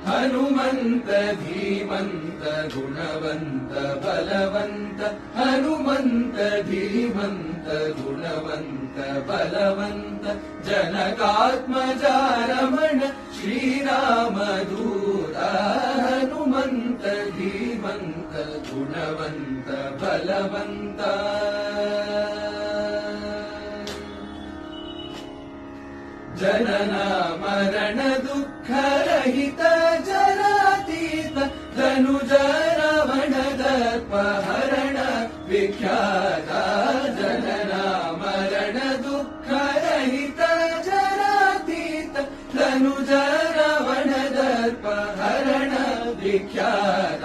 ಹನುಮಂತ ಧೀಮಂತ ಗುಣವಂತ ಬಲವಂತ ಹನುಮಂತ ಧೀಮಂತ ಗುಣವಂತ ಬಲವಂತ ಜನಕಾತ್ಮಜ ರಮಣ ಶ್ರೀರಾಮ ದೂತ ಹನುಮಂತ ಧೀಮಂತ ಗುಣವಂತ ಬಲವಂತ ಜನನ ಮರಣ ದುಃಖ ರಹಿತ ಜರಾತೀತ ಧನುಜ ರಾವಣ ದರ್ಪಹರಣ ವಿಖ್ಯಾತ ಜನನ ಮರಣ ದುಃಖ ರಹಿತ ಜರಾತೀತ ಧನುಜ ರಾವಣ ದರ್ಪಹರಣ ವಿಖ್ಯಾತ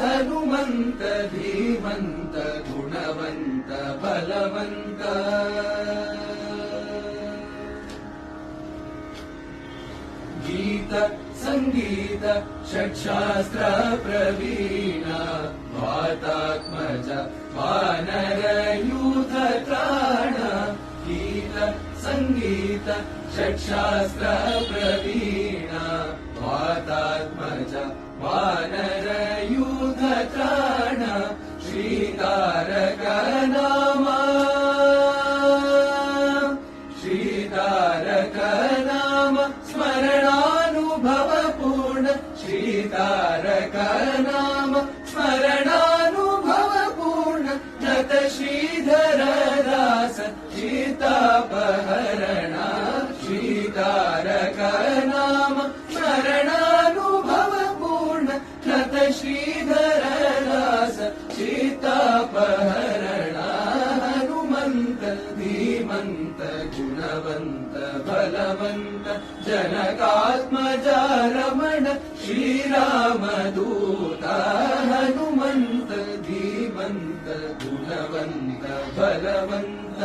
ಹನುಮಂತ ಧೀಮಂತ ಗುಣವಂತ ಬಲವಂತ ಗೀತ ಸಂಗೀತ ಷಟ್ಶಾಸ್ತ್ರ ಪ್ರವೀಣ ವಾತಾತ್ಮಜ ವಾನರ ಯೂಥ ತ್ರಾಣ ಗೀತ ಸಂಗೀತ ಷಟ್ಶಾಸ್ತ್ರ ಪ್ರವೀಣ ವಾತಾತ್ಮಜ ವಾನರ ಯೂಥ ತ್ರಾಣ ಶ್ರೀತಾರಕ ನಾಮ ಶ್ರೀತಾರಕ ನಾಮ ಸ್ಮರಣಾನುಭವ ಪೂರ್ಣ ಶ್ರೀತಾರಕ ನಾಮ ಸ್ಮರಣಾನುಭವ ಪೂರ್ಣ ನತ ಶ್ರೀಧರ ದಾಸ ಚಿತ್ತಾಪಹರಣ ಶ್ರೀತಾರಕ ನಾಮ ಸ್ಮರಣಾನುಭವ ಪೂರ್ಣ ನತ ಶ್ರೀಧರ ದಾಸ ಚಿತ್ತಾಪಹರಣ ಹನುಮಂತ ಧೀಮಂತ ಗುಣವಂತ ಬಲವಂತ ಜನಕಾತ್ಮಜ ರಮಣ ಶ್ರೀರಾಮ ದೂತ ಹನುಮಂತ ಧೀಮಂತ ಗುಣವಂತ ಬಲವಂತ